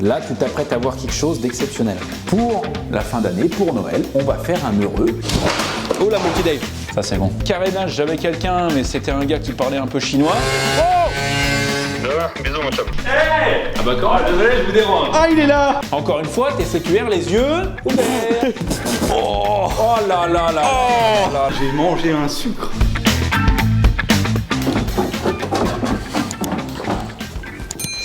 Là, tu t'apprêtes à voir quelque chose d'exceptionnel. Pour la fin d'année, pour Noël, on va faire un heureux. Oh là, mon petit Dave. Ça, c'est bon. Carénage, j'avais quelqu'un, mais c'était un gars qui parlait un peu chinois. Oh! Bisous mon chum. Hey! Ah bah quand désolé, je vous dérange. Ah, il est là. Encore une fois, TCQR, les yeux ouverts. Oh là là là. Oh là. J'ai mangé un sucre.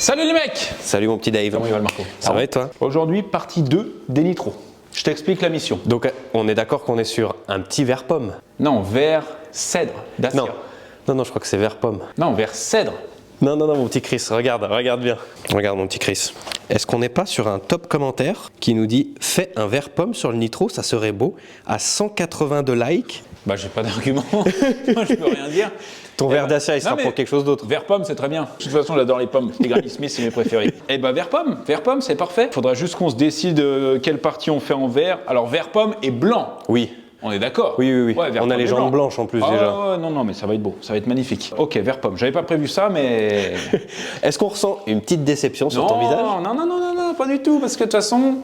Salut les mecs! Salut mon petit Dave. Comment il va le Marco? Ça va et toi? Aujourd'hui, partie 2 des nitros. Je t'explique la mission. Donc on est d'accord qu'on est sur un petit verre pomme? Non, vert cèdre d'Acia. Non, je crois que c'est verre pomme. Non, vert cèdre. Non, mon petit Chris, regarde bien. Regarde mon petit Chris. Est-ce qu'on n'est pas sur un top commentaire qui nous dit « Fais un verre pomme sur le nitro, ça serait beau » à 182 likes? Bah j'ai pas d'argument, moi je peux rien dire. Ton verre d'Acia, il sera pour quelque chose d'autre. Vert pomme, c'est très bien. De toute façon, j'adore les pommes. Les Granny Smith, c'est mes préférés. Et bah vert pomme, c'est parfait. Faudra juste qu'on se décide quelle partie on fait en vert. Alors vert pomme et blanc. Oui. On est d'accord? Oui. Ouais, on a les jambes blanches en plus déjà. Ouais, non, mais ça va être beau, ça va être magnifique. Ok, vert pomme. J'avais pas prévu ça, mais. Est-ce qu'on ressent une petite déception sur ton visage? Non, pas du tout, parce que de toute façon,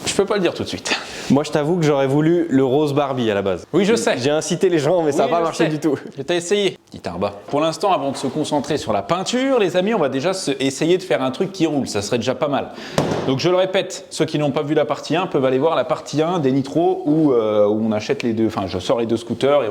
je peux pas le dire tout de suite. Moi, je t'avoue que j'aurais voulu le rose Barbie à la base. Oui, je sais. J'ai incité les gens, mais ça n'a pas marché du tout. Je t'ai essayé, petit arbat. Pour l'instant, avant de se concentrer sur la peinture, les amis, on va déjà essayer de faire un truc qui roule. Ça serait déjà pas mal. Donc, je le répète, ceux qui n'ont pas vu la partie 1 peuvent aller voir la partie 1 des nitros où on achète les deux. Enfin, je sors les deux scooters et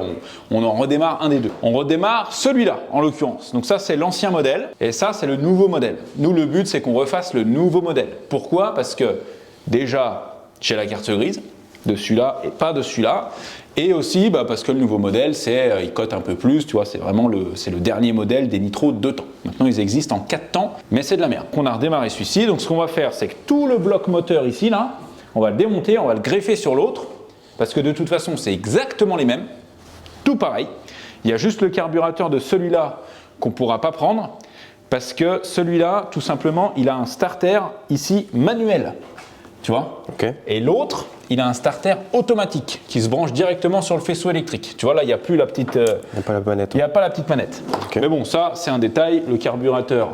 on en redémarre un des deux. On redémarre celui-là, en l'occurrence. Donc, ça, c'est l'ancien modèle. Et ça, c'est le nouveau modèle. Nous, le but, c'est qu'on refasse le nouveau modèle. Pourquoi? Parce que déjà, j'ai la carte grise de celui-là et pas de celui-là. Et aussi parce que le nouveau modèle, il cote un peu plus, tu vois, c'est vraiment le dernier modèle des nitros 2 temps. Maintenant, ils existent en 4 temps, mais c'est de la merde. On a redémarré celui-ci, donc ce qu'on va faire, c'est que tout le bloc moteur ici, là, on va le démonter, on va le greffer sur l'autre, parce que de toute façon, c'est exactement les mêmes, tout pareil. Il y a juste le carburateur de celui-là qu'on ne pourra pas prendre, parce que celui-là, tout simplement, il a un starter ici manuel. Tu vois? Ok. Et l'autre, il a un starter automatique qui se branche directement sur le faisceau électrique. Tu vois, là, il n'y a plus la petite. Il n'y a pas la manette. Il n'y a pas la petite manette. Okay. Mais bon, ça, c'est un détail. Le carburateur,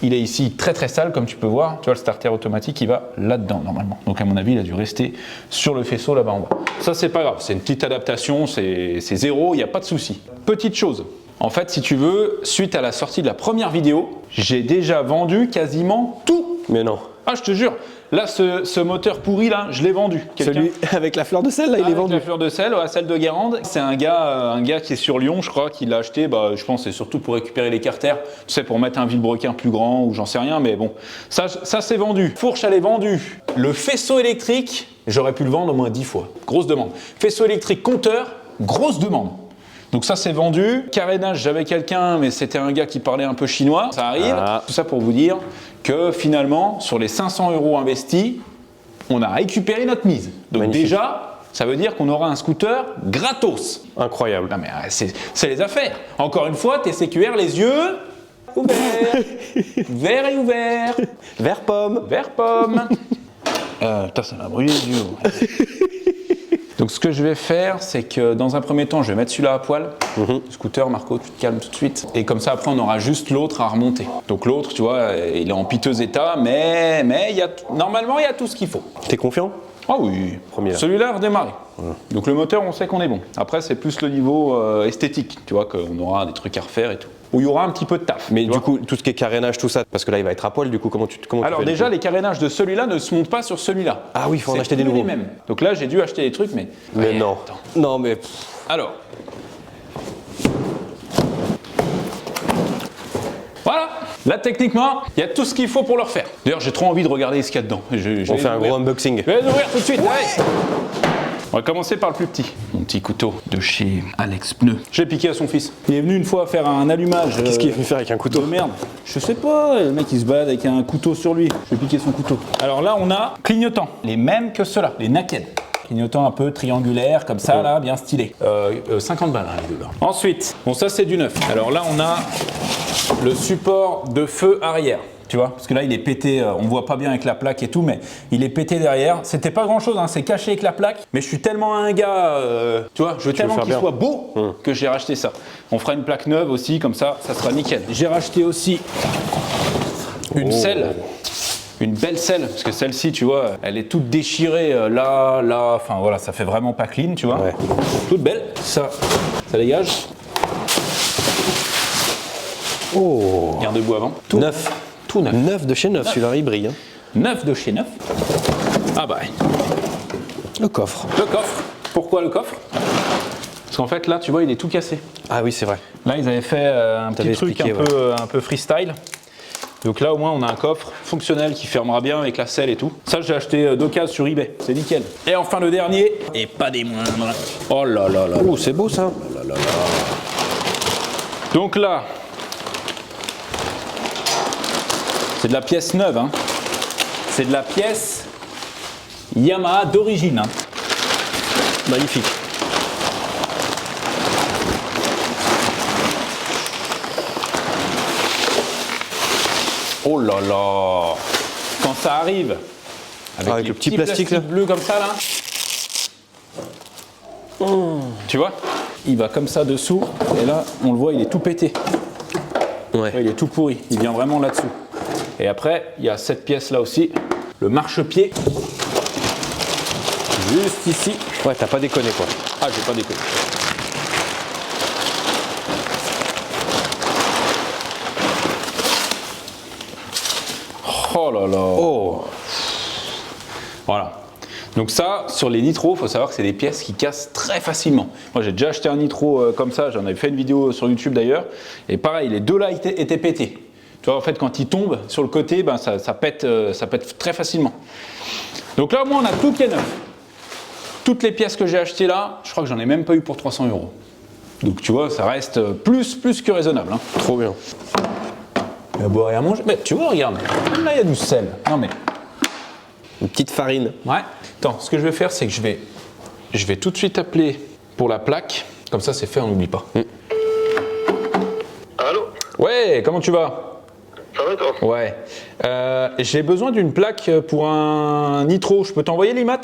il est ici très très sale, comme tu peux voir. Tu vois, le starter automatique, il va là-dedans, normalement. Donc, à mon avis, il a dû rester sur le faisceau là-bas en bas. Ça, c'est pas grave. C'est une petite adaptation. C'est zéro. Il n'y a pas de souci. Petite chose. En fait, si tu veux, suite à la sortie de la première vidéo, j'ai déjà vendu quasiment tout. Mais non. Ah, je te jure. Là, ce moteur pourri, là, je l'ai vendu. Celui avec la fleur de sel, là, il est vendu. Avec la fleur de sel, ouais, celle de Guérande. C'est un gars qui est sur Lyon, je crois, qui l'a acheté. Je pense c'est surtout pour récupérer les carters. Tu sais, pour mettre un vilebrequin plus grand ou j'en sais rien, mais bon. Ça c'est vendu. Fourche, elle est vendue. Le faisceau électrique, j'aurais pu le vendre au moins 10 fois. Grosse demande. Faisceau électrique compteur, grosse demande. Donc ça c'est vendu. Carénage, j'avais quelqu'un, mais c'était un gars qui parlait un peu chinois. Ça arrive. Tout ça pour vous dire que finalement, sur les 500 € investis, on a récupéré notre mise. Donc magnifique. déjà, ça veut dire qu'on aura un scooter gratos. Incroyable. Non mais c'est les affaires. Encore une fois, TCQR, les yeux ouverts. Vert et ouvert. Vert pomme. Vert pomme. Putain, ça m'a brûlé les yeux. Donc ce que je vais faire, c'est que dans un premier temps, je vais mettre celui-là à poil. Le scooter, Marco, tu te calmes tout de suite. Et comme ça, après, on aura juste l'autre à remonter. Donc l'autre, tu vois, il est en piteux état, mais normalement, il y a tout ce qu'il faut. T'es confiant? Ah oui, celui-là a redémarré. Donc le moteur, on sait qu'on est bon. Après, c'est plus le niveau esthétique, tu vois, qu'on aura des trucs à refaire et tout. Où il y aura un petit peu de taf. Mais du coup, tout ce qui est carénage, tout ça, parce que là, il va être à poil, du coup, comment tu Alors fais, déjà, les carénages de celui-là ne se montent pas sur celui-là. Ah oui, il faut en acheter des nouveaux. Les mêmes. Donc là, j'ai dû acheter des trucs, mais... Mais non. Attends. Non, mais... Alors. Voilà. Là, techniquement, il y a tout ce qu'il faut pour le refaire. D'ailleurs, j'ai trop envie de regarder ce qu'il y a dedans. On fait un gros unboxing. Je vais l'ouvrir tout de suite. Ouais. On va commencer par le plus petit. Mon petit couteau de chez Alex Pneu. J'ai piqué à son fils. Il est venu une fois faire un allumage. Qu'est-ce qu'il est venu faire avec un couteau? De merde. Je sais pas, le mec il se balade avec un couteau sur lui. Je vais piquer son couteau. Alors là, on a clignotant. Les mêmes que ceux-là, les naked. Clignotant un peu triangulaire, comme ça, là, bien stylé. 50 balles, hein, les deux là. Ensuite, bon, ça c'est du neuf. Alors là, on a le support de feu arrière. Tu vois, parce que là il est pété, on voit pas bien avec la plaque et tout, mais il est pété derrière. C'était pas grand chose, hein, c'est caché avec la plaque, mais je suis tellement un gars, tu vois, je veux tellement qu'il soit beau que j'ai racheté ça. On fera une plaque neuve aussi, comme ça sera nickel. J'ai racheté aussi une selle une belle selle, parce que celle-ci, tu vois, elle est toute déchirée là, enfin voilà, ça fait vraiment pas clean, tu vois. Ouais. Toute belle, ça dégage. Oh, Garde debout avant. Tout neuf. Tout neuf. Neuf de chez neuf, celui-là, il brille. Hein. Neuf de chez neuf. Ah bah, Le coffre. le coffre. Pourquoi le coffre? Parce qu'en fait, là, tu vois, il est tout cassé. Ah oui, c'est vrai. Là, ils avaient fait un petit truc expliqué, un peu freestyle. Donc là, au moins, on a un coffre fonctionnel qui fermera bien avec la selle et tout. Ça, j'ai acheté d'occasion sur eBay. C'est nickel. Et enfin, le dernier, et pas des moindres. Oh là là là. Oh, c'est beau ça. Donc là, c'est de la pièce neuve. Hein. C'est de la pièce Yamaha d'origine. Hein. Magnifique. Oh là là. Quand ça arrive, avec le les petit petits plastique, là. bleus comme ça là. Tu vois, il va comme ça dessous et là on le voit, il est tout pété. Ouais. Il est tout pourri, il vient vraiment là-dessous. Et après, il y a cette pièce là aussi, le marchepied, juste ici. Ouais, t'as pas déconné quoi. Ah, j'ai pas déconné. Oh là là. Oh. Voilà. Donc ça, sur les nitros, il faut savoir que c'est des pièces qui cassent très facilement. Moi, j'ai déjà acheté un nitro comme ça, j'en avais fait une vidéo sur YouTube d'ailleurs. Et pareil, les deux là étaient pétés. Tu vois, en fait, quand ils tombent sur le côté, ben, ça pète très facilement. Donc là, moi, on a tout qui est neuf. Toutes les pièces que j'ai achetées là, je crois que j'en ai même pas eu pour 300 €. Donc tu vois, ça reste plus que raisonnable. Hein. Trop bien. À boire et à manger. Mais tu vois, regarde, même là, il y a du sel. Non mais... Une petite farine. Ouais. Attends, ce que je vais faire, c'est que je vais tout de suite appeler pour la plaque. Comme ça, c'est fait, on n'oublie pas. Allô? Ouais, comment tu vas? Ça va toi? Ouais. J'ai besoin d'une plaque pour un nitro. Je peux t'envoyer l'IMAT?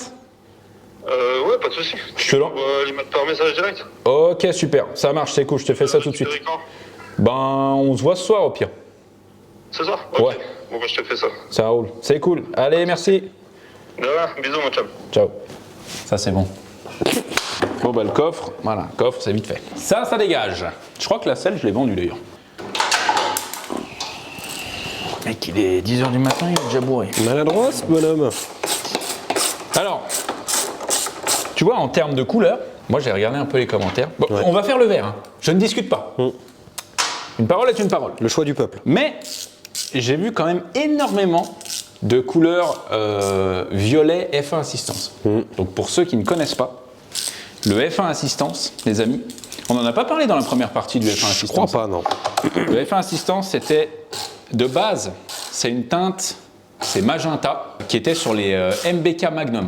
Ouais, pas de soucis. Je te l'en- Les mettre par message direct? Ok, super. Ça marche, c'est cool. Je te fais ça tout de suite. Tu quand? Ben, on se voit ce soir au pire. Ce soir? Ouais. Ok. Bon, bah, je te fais ça. Ça roule. C'est cool. Allez, merci. De rien, bisous, mon chum. Ciao. Ça, c'est bon. Bon, bah, le coffre, voilà, coffre, c'est vite fait. Ça dégage. Je crois que la selle, je l'ai vendue d'ailleurs. Mec, il est 10h du matin, il est déjà bourré. Maladroit ce bonhomme. Alors, tu vois, en termes de couleur, moi j'ai regardé un peu les commentaires. Bon, Ouais. on va faire le vert, hein. Je ne discute pas. Une parole est une parole. Le choix du peuple. Mais j'ai vu quand même énormément de couleurs violet F1 Assistance. Donc pour ceux qui ne connaissent pas, le F1 Assistance, les amis, on n'en a pas parlé dans la première partie du F1 Je Assistance. crois pas, non. Le F1 Assistance, c'était de base, c'est une teinte, c'est magenta, qui était sur les MBK Magnum.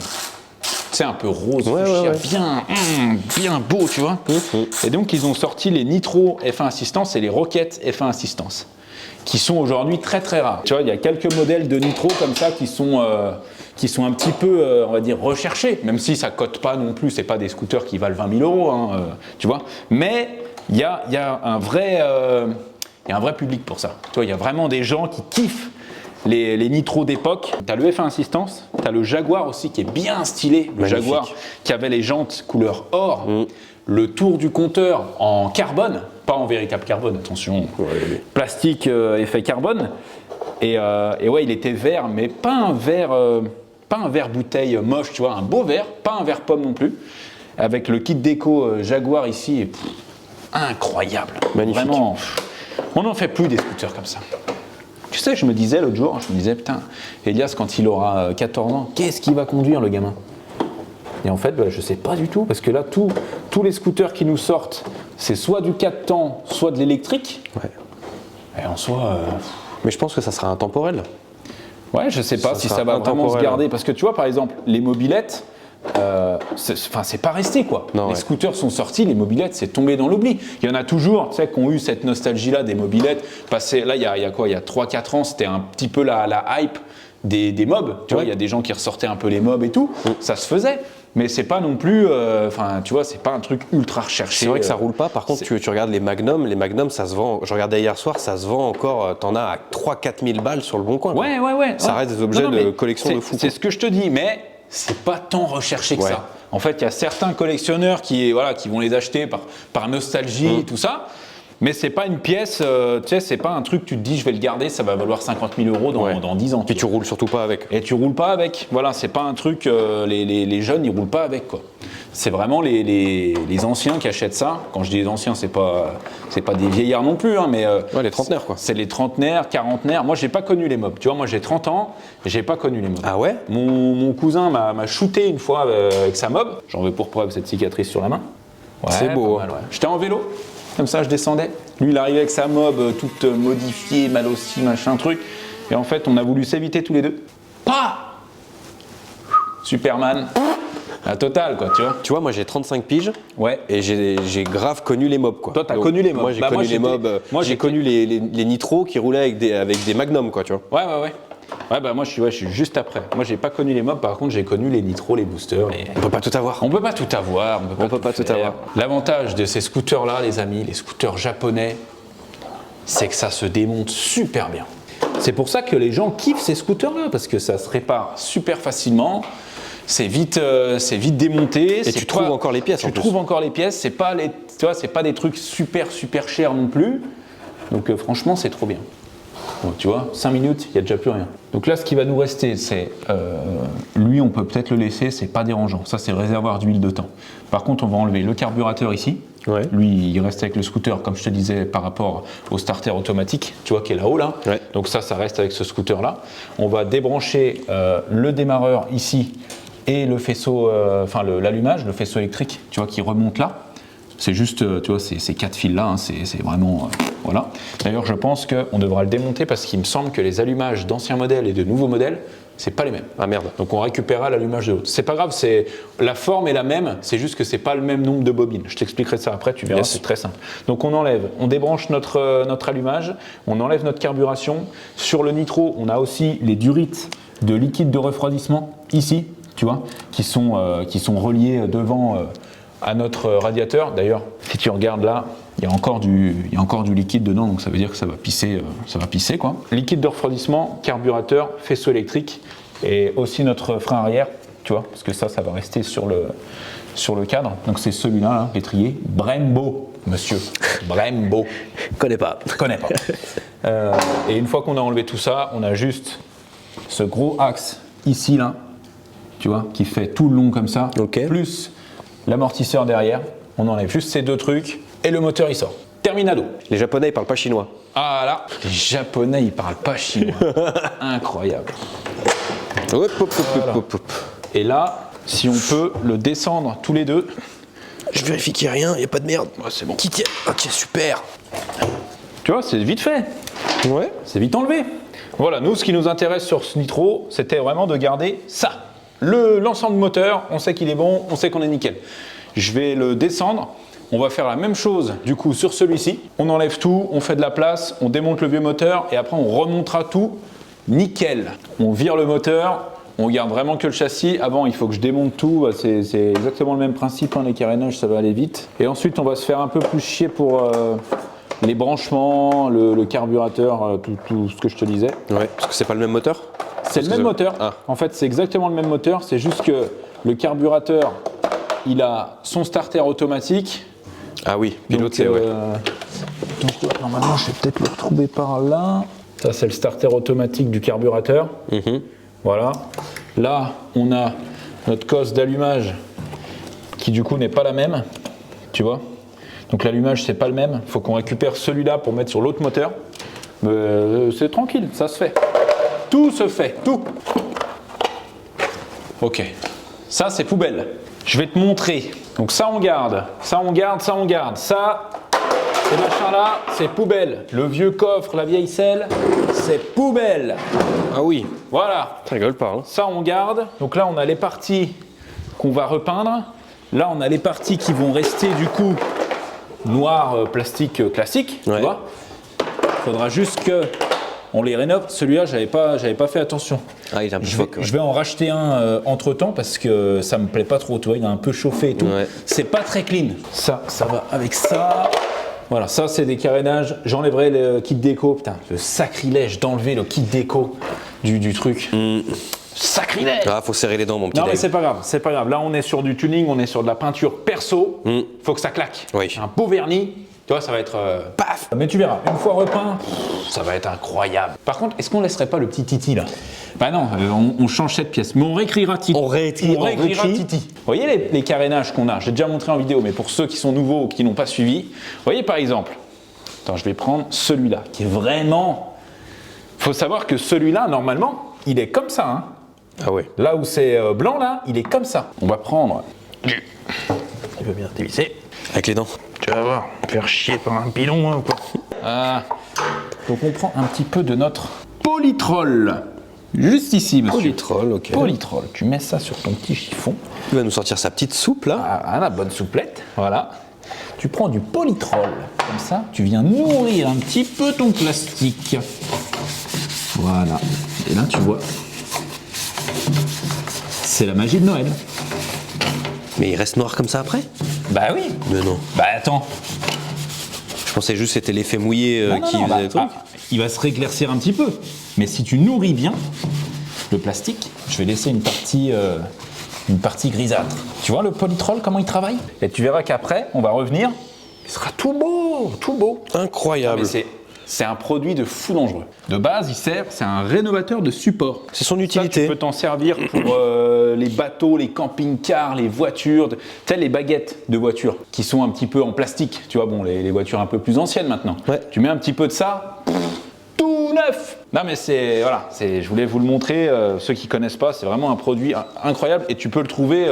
C'est un peu rose, Ouais, fuchsia, ouais. bien beau, tu vois. Et donc, ils ont sorti les Nitro F1 Assistance et les Rocket F1 Assistance, qui sont aujourd'hui très très rares. Tu vois, il y a quelques modèles de Nitro comme ça qui sont un petit peu, on va dire, recherchés, même si ça cote pas non plus, c'est pas des scooters qui valent 20 000 €, hein, tu vois. Mais il y a un vrai public pour ça. Tu vois, il y a vraiment des gens qui kiffent les nitros d'époque. Tu as le F1 Assistance, tu as le Jaguar aussi qui est bien stylé, le Magnifique. Jaguar qui avait les jantes couleur or, le tour du compteur en carbone, pas en véritable carbone, attention, plastique effet carbone. Et ouais, il était vert, mais pas un vert bouteille moche, tu vois, un beau vert, pas un vert pomme non plus, avec le kit déco Jaguar ici, et, incroyable. Magnifique. Vraiment, on n'en fait plus des scooters comme ça. Tu sais, je me disais l'autre jour, putain, Elias, quand il aura 14 ans, qu'est-ce qu'il va conduire, le gamin? Et en fait, bah, je sais pas du tout, parce que là, tous les scooters qui nous sortent, c'est soit du 4 temps, soit de l'électrique. Ouais. Et en soi, Mais je pense que ça sera intemporel. ouais, je sais pas Ça si sera ça va vraiment se intemporel. garder. Parce que tu vois, par exemple, les mobylettes, c'est pas resté quoi. Non, les ouais. scooters sont sortis, les mobylettes, c'est tombé dans l'oubli. Il y en a toujours, tu sais, qui ont eu cette nostalgie-là des mobylettes. Là, il y a quoi? Il y a 3-4 ans, c'était un petit peu la hype des mobs. Tu vois, il y a des gens qui ressortaient un peu les mobs et tout. Ça se faisait. mais c'est pas non plus, enfin, tu vois, c'est pas un truc ultra recherché. C'est vrai que ça roule pas. Par contre, tu regardes les Magnum, ça se vend. Je regardais hier soir, ça se vend encore. T'en as à 3-4 000 balles sur le bon coin. Ouais. Ça reste des objets de collection de fou. C'est ce que je te dis, mais c'est pas tant recherché que Ouais. ça. En fait, il y a certains collectionneurs qui vont les acheter par nostalgie, tout ça. Mais c'est pas une pièce, tu sais, c'est pas un truc, tu te dis, je vais le garder, ça va valoir 50 000 € dans 10 ans. Puis tu roules surtout pas avec. Et tu roules pas avec. Voilà, c'est pas un truc, les jeunes, ils roulent pas avec, quoi. C'est vraiment les anciens qui achètent ça. Quand je dis les anciens, c'est pas des vieillards non plus, hein, mais. Ouais, les trentenaires, quoi. C'est les trentenaires, quarantenaires. Moi, j'ai pas connu les mobs. Tu vois, moi, j'ai 30 ans, et j'ai pas connu les mobs. Ah ouais? Mon cousin m'a shooté une fois avec sa mob. J'en veux pour preuve cette cicatrice sur la main. Ouais, C'est beau, pas mal, ouais. J'étais en vélo, comme ça, je descendais. Lui, il arrivait avec sa mob toute modifiée, mal aussi, machin, truc. Et en fait, on a voulu s'éviter tous les deux. Pas Superman. La totale, quoi, tu vois. Tu vois, moi j'ai 35 piges. Ouais. Et j'ai grave connu les mobs, quoi. Toi, t'as connu les mobs. Moi j'ai Bah, connu moi, les j'étais- mobs. moi, J'ai j'étais- connu les nitros qui roulaient avec des magnums, quoi, tu vois. Ouais. Ouais, bah moi, je suis juste après. Moi, j'ai pas connu les mobs, par contre, j'ai connu les nitros, les boosters, On peut pas tout avoir. On peut pas tout avoir. On peut pas tout faire. avoir. L'avantage de ces scooters-là, les amis, les scooters japonais, c'est que ça se démonte super bien. C'est pour ça que les gens kiffent ces scooters-là, parce que ça se répare super facilement. C'est vite démonté. Et tu trouves encore les pièces, en Tu plus. trouves encore les pièces. C'est pas c'est pas des trucs super chers non plus. Donc franchement, c'est trop bien. Donc, tu vois, 5 minutes, il n'y a déjà plus rien. Donc là, ce qui va nous rester, c'est... lui, on peut peut-être le laisser, c'est pas dérangeant. Ça, c'est le réservoir d'huile de temps. Par contre, on va enlever le carburateur ici. Ouais. Lui, il reste avec le scooter, comme je te disais, par rapport au starter automatique, tu vois, qui est là-haut, là. Ouais. Donc ça reste avec ce scooter-là. On va débrancher le démarreur ici et le faisceau, l'allumage, le faisceau électrique, tu vois, qui remonte là. C'est juste, tu vois, ces 4 fils-là, hein, c'est vraiment... voilà. D'ailleurs, je pense qu'on devra le démonter parce qu'il me semble que les allumages d'anciens modèles et de nouveaux modèles, c'est pas les mêmes. Ah merde. Donc on récupérera l'allumage de l'autre. C'est pas grave, la forme est la même, c'est juste que c'est pas le même nombre de bobines. Je t'expliquerai ça après, tu verras, Yes. c'est très simple. Donc on débranche notre allumage, on enlève notre carburation. Sur le nitro, on a aussi les durites de liquide de refroidissement, ici, tu vois, qui sont reliés devant à notre radiateur. D'ailleurs, si tu regardes là, il y a encore du liquide dedans, donc ça veut dire que ça va pisser quoi. Liquide de refroidissement, carburateur, faisceau électrique et aussi notre frein arrière, tu vois, parce que ça va rester sur le cadre. Donc c'est celui-là, là, l'étrier, Brembo, monsieur, Brembo. Connais pas. Connais pas. Et une fois qu'on a enlevé tout ça, on a juste ce gros axe ici, là, tu vois, qui fait tout le long comme ça, Ok. plus l'amortisseur derrière. On enlève juste ces deux trucs et le moteur il sort. Terminado. Les Japonais ils parlent pas chinois. Ah là, les Japonais ils parlent pas chinois. Incroyable. Hop, hop, hop, Voilà. hop, hop. Et là, si on peut le descendre tous les deux. Je vérifie qu'il n'y a rien, il n'y a pas de merde. Ouais, c'est bon. Qui tient? Ok, super. Tu vois, c'est vite fait. Ouais. C'est vite enlevé. Voilà, nous, ce qui nous intéresse sur ce nitro, c'était vraiment de garder ça. L'ensemble moteur, on sait qu'il est bon, on sait qu'on est nickel. Je vais le descendre. On va faire la même chose du coup sur celui-ci. On enlève tout, on fait de la place, on démonte le vieux moteur et après on remontera tout nickel. On vire le moteur, on garde vraiment que le châssis. Avant, il faut que je démonte tout. C'est exactement le même principe, hein, les carénages, ça va aller vite. Et ensuite, on va se faire un peu plus chier pour les branchements, le carburateur, tout ce que je te disais. Ouais, parce que c'est pas le même moteur. C'est le même moteur. Ah. En fait, c'est exactement le même moteur. C'est juste que le carburateur, il a son starter automatique. Ah oui, piloté, Donc, ouais. donc, normalement, je vais peut-être le retrouver par là. Ça, c'est le starter automatique du carburateur. Mhm. Voilà. Là, on a notre cosse d'allumage qui, du coup, n'est pas la même. Tu vois? Donc, l'allumage, c'est pas le même. Il faut qu'on récupère celui-là pour mettre sur l'autre moteur. Mais c'est tranquille, ça se fait. Tout se fait, tout. Ok. Ça, c'est poubelle. Je vais te montrer. Donc ça, on garde. Ça, on garde. Ça, on garde. Ça, ces machins-là, c'est poubelle. Le vieux coffre, la vieille selle, c'est poubelle. Ah oui, Voilà. ça rigole pas. Hein. Ça, on garde. Donc là, on a les parties qu'on va repeindre. Là, on a les parties qui vont rester, du coup, noir plastique classique. Tu Ouais. vois. Il faudra juste que on les rénove. Celui-là, j'avais pas fait attention. Ah, il est un peu phoque. Ouais. Je vais en racheter un entre temps parce que ça me plaît pas trop. Tu vois, il est un peu chauffé et tout. Ouais. C'est pas très clean. Ça va avec ça. Voilà, ça c'est des carénages. J'enlèverai le kit déco. Putain, le sacrilège d'enlever le kit déco du truc. Sacrilège! Ah, faut serrer les dents, mon petit Non, mais Dave. c'est pas grave, c'est pas grave. Là, on est sur du tuning, on est sur de la peinture perso. Faut que ça claque. Oui. Un beau vernis, tu vois, ça va être paf. Mais tu verras, une fois repeint, ça va être incroyable. Par contre, est-ce qu'on laisserait pas le petit Titi là? Bah non, on change cette pièce, mais on réécrira Titi. On réécrira Titi. Vous voyez les carénages qu'on a? J'ai déjà montré en vidéo, mais pour ceux qui sont nouveaux ou qui n'ont pas suivi, vous voyez par exemple, attends, je vais prendre celui-là, qui est vraiment. Faut savoir que celui-là, normalement, il est comme ça, hein. Ah ouais. Là où c'est blanc, là, il est comme ça. On va prendre. Il veut bien dévisser. Avec les dents. Tu vas voir, faire chier par un pilon ou quoi. Ah. Donc on prend un petit peu de notre polytrol. Juste ici, monsieur. Polytrol, ok. Polytrol. Tu mets ça sur ton petit chiffon. Il va nous sortir sa petite soupe là. Ah, la bonne souplette. Voilà. Tu prends du polytrol. Comme ça, tu viens nourrir un petit peu ton plastique. Voilà. Et là, tu vois. C'est la magie de Noël. Mais il reste noir comme ça après? Bah oui. Mais non. Bah attends. Je pensais juste que c'était l'effet mouillé Non, qui non, faisait bah, le truc. il va se rééclaircir un petit peu. Mais si tu nourris bien le plastique, je vais laisser une partie grisâtre. Tu vois le polytrol, comment il travaille? Et tu verras qu'après, on va revenir. Il sera tout beau, tout beau. Incroyable. Mais c'est un produit de fou dangereux. De base, c'est un rénovateur de support. C'est son Ça, utilité. tu peux t'en servir pour les bateaux, les camping-cars, les voitures, tu sais, les baguettes de voitures qui sont un petit peu en plastique. Tu vois, bon, les voitures un peu plus anciennes maintenant. Ouais. Tu mets un petit peu de ça, tout neuf. Non mais je voulais vous le montrer, ceux qui connaissent pas, c'est vraiment un produit incroyable et tu peux le trouver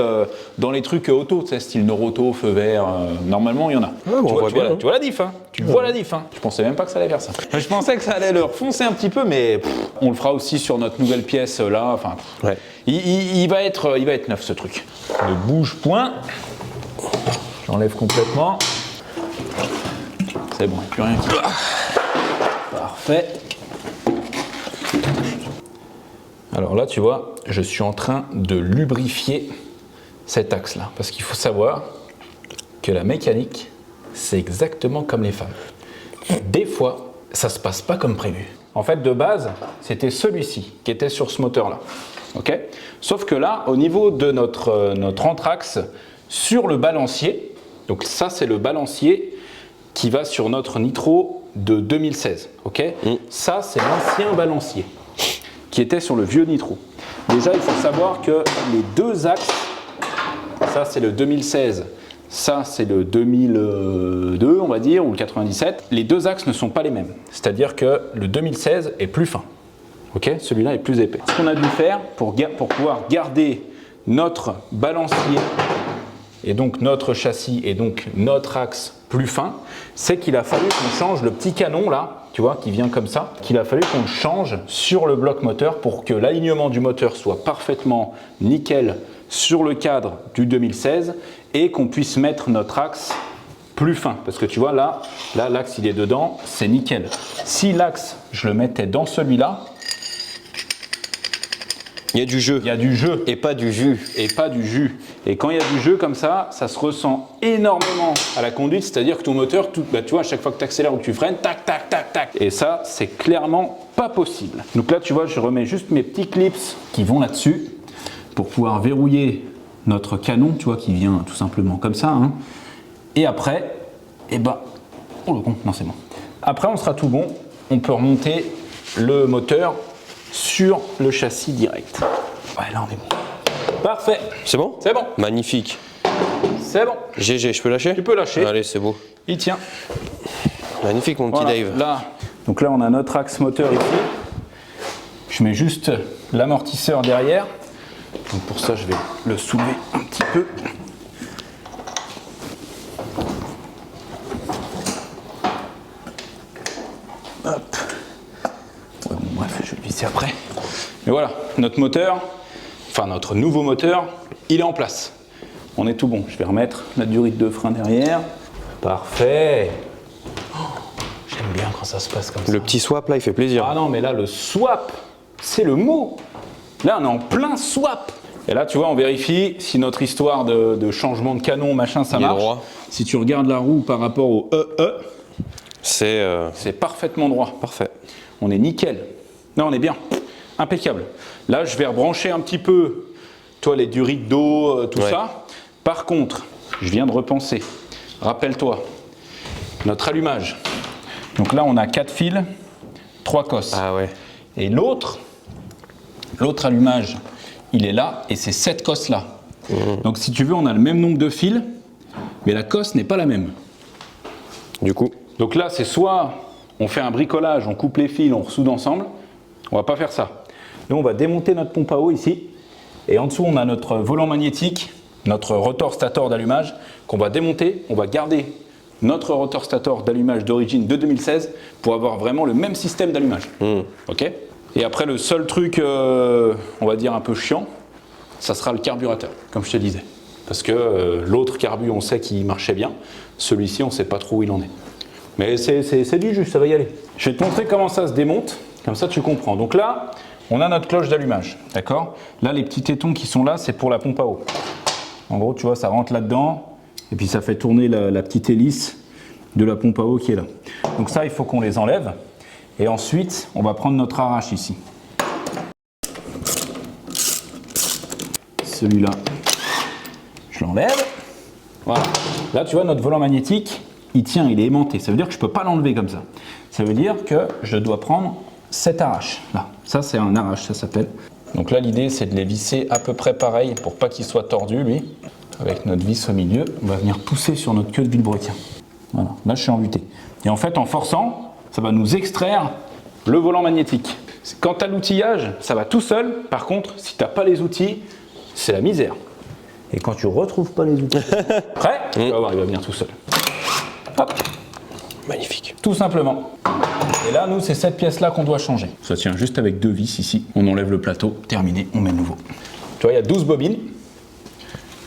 dans les trucs auto, tu sais, style Noroto, feu vert, normalement il y en a. Ouais, bon, on voit bien, hein. Tu vois la diff, hein. Tu vois la diff, hein. Je pensais même pas que ça allait faire ça. Je pensais que ça allait leur foncer un petit peu, mais on le fera aussi sur notre nouvelle pièce là, enfin, Ouais. il va être neuf ce truc. Ne bouge point. J'enlève complètement. C'est bon, il n'y a plus rien qui... Parfait. Alors là, tu vois, je suis en train de lubrifier cet axe-là. Parce qu'il faut savoir que la mécanique, c'est exactement comme les femmes. Des fois, ça se passe pas comme prévu. En fait, de base, c'était celui-ci qui était sur ce moteur-là. Ok ? Sauf que là, au niveau de notre anthrax, sur le balancier, donc ça, c'est le balancier qui va sur notre nitro de 2016. Ok ? Ça, c'est l'ancien balancier qui était sur le vieux nitro. Déjà, il faut savoir que les deux axes, ça c'est le 2016, ça c'est le 2002, on va dire, ou le 97, les deux axes ne sont pas les mêmes. C'est-à-dire que le 2016 est plus fin. Ok ? Celui-là est plus épais. Ce qu'on a dû faire pour pouvoir garder notre balancier et donc notre châssis et donc notre axe plus fin, c'est qu'il a fallu qu'on change le petit canon là, tu vois, qui vient comme ça, qu'il a fallu qu'on le change sur le bloc moteur pour que l'alignement du moteur soit parfaitement nickel sur le cadre du 2016 et qu'on puisse mettre notre axe plus fin. Parce que tu vois là l'axe il est dedans, c'est nickel. Si l'axe je le mettais dans celui-là, Il y a du jeu. il y a du jeu. Et pas du jus. Et pas du jus. Et quand il y a du jeu comme ça se ressent énormément à la conduite, c'est-à-dire que ton moteur, tu vois, à chaque fois que tu accélères ou que tu freines, tac, tac, tac, tac. Et ça, c'est clairement pas possible. Donc là, tu vois, je remets juste mes petits clips qui vont là-dessus pour pouvoir verrouiller notre canon, tu vois, qui vient tout simplement comme ça. Hein. Et après, oh le con, non c'est bon. Après, on sera tout bon. On peut remonter le moteur sur le châssis direct. Ouais, là on est bon. Parfait. C'est bon? C'est bon. Magnifique. C'est bon. GG, je peux lâcher? Tu peux lâcher. Allez, c'est beau. Il tient. Magnifique, mon petit Voilà, Dave. là. Donc là, on a notre axe moteur ici. Je mets juste l'amortisseur derrière. Donc pour ça, je vais le soulever un petit peu. Hop. Ouais, bon, bref, je vais le visser après. Mais voilà, notre moteur, enfin notre nouveau moteur, il est en place. On est tout bon. Je vais remettre la durite de frein derrière. Parfait. bien quand ça se passe comme ça. Le petit swap là, il fait plaisir. Ah non, mais là, le swap, c'est le mot. Là, on est en plein swap. Et là, tu vois, on vérifie si notre histoire de changement de canon, machin, ça Il est marche. droit. Si tu regardes la roue par rapport au C'est c'est parfaitement droit. parfait. On est nickel. Non, on est bien. Impeccable. Là, je vais rebrancher un petit peu, toi, les durites d'eau, tout Ouais. ça. Par contre, je viens de repenser. Rappelle-toi, notre allumage. Donc là, on a 4 fils, 3 cosses. Ah ouais. Et l'autre allumage, il est là et c'est cette cosse là. Donc si tu veux, on a le même nombre de fils, mais la cosse n'est pas la même. Du coup, Donc là, c'est soit on fait un bricolage, on coupe les fils, on ressoude ensemble. On va pas faire ça. Nous, on va démonter notre pompe à eau ici. Et en dessous, on a notre volant magnétique, notre rotor stator d'allumage qu'on va démonter. On va garder notre rotor stator d'allumage d'origine de 2016 pour avoir vraiment le même système d'allumage. Ok ? Et après, le seul truc, on va dire un peu chiant, ça sera le carburateur, comme je te disais. Parce que l'autre carbu, on sait qu'il marchait bien. Celui-ci, on ne sait pas trop où il en est. Mais c'est du jus, ça va y aller. Je vais te montrer comment ça se démonte, comme ça tu comprends. Donc là, on a notre cloche d'allumage, d'accord ? Là, les petits tétons qui sont là, c'est pour la pompe à eau. En gros, tu vois, ça rentre là-dedans, et puis ça fait tourner la petite hélice de la pompe à eau qui est là. Donc ça, il faut qu'on les enlève. Et ensuite, on va prendre notre arrache ici. Celui-là, je l'enlève. Voilà. Là, tu vois, notre volant magnétique, il tient, il est aimanté. Ça veut dire que je ne peux pas l'enlever comme ça. Ça veut dire que je dois prendre cette arrache. Là, ça, c'est un arrache, ça s'appelle. Donc là, l'idée, c'est de les visser à peu près pareil pour pas qu'il soit tordu, lui. Avec notre vis au milieu, on va venir pousser sur notre queue de vilebrequin. Voilà, là, je suis embuté. Et en fait, en forçant, ça va nous extraire le volant magnétique. Quant à l'outillage, ça va tout seul. Par contre, si tu n'as pas les outils, c'est la misère. Et quand tu retrouves pas les outils, prêt ? Tu vas voir, il va venir tout seul. Hop, magnifique. tout simplement. Et là, nous, c'est cette pièce-là qu'on doit changer. Ça tient juste avec 2 vis ici. On enlève le plateau, terminé, on met le nouveau. Tu vois, il y a 12 bobines.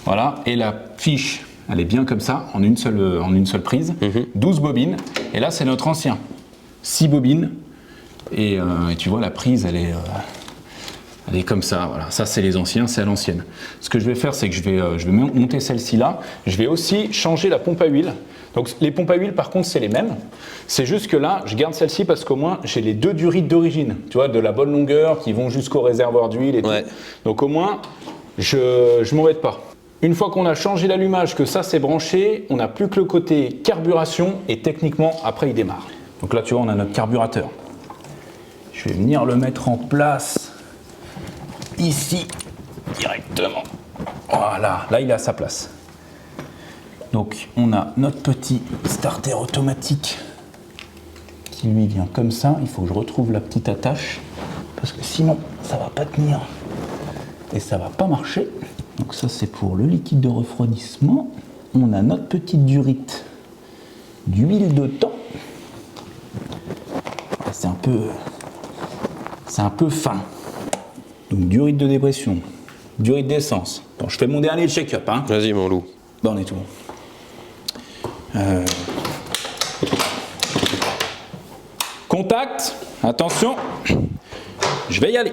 Voilà, et la fiche, elle est bien comme ça, en une seule prise. 12 bobines. Et là, c'est notre ancien. 6 bobines. Et tu vois, la prise, elle est comme ça. Voilà. Ça, c'est les anciens, c'est à l'ancienne. Ce que je vais faire, c'est que je vais monter celle-ci là. Je vais aussi changer la pompe à huile. Donc, les pompes à huile, par contre, c'est les mêmes. C'est juste que là, je garde celle-ci parce qu'au moins, j'ai les 2 durites d'origine. Tu vois, de la bonne longueur qui vont jusqu'au réservoir d'huile et Ouais. tout. Donc, au moins, je m'embête pas. Une fois qu'on a changé l'allumage, que ça, c'est branché, on n'a plus que le côté carburation et techniquement, après, il démarre. Donc là, tu vois, on a notre carburateur. Je vais venir le mettre en place ici, directement. Voilà, là il est à sa place. Donc on a notre petit starter automatique qui lui vient comme ça. Il faut que je retrouve la petite attache parce que sinon ça va pas tenir et ça va pas marcher. Donc ça c'est pour le liquide de refroidissement. On a notre petite durite d'huile de thon. C'est un peu fin. Donc durite de dépression, durite d'essence. Bon, je fais mon dernier check-up. Hein. Vas-y, mon loup. Bon, on est tout bon. Contact, attention, je vais y aller.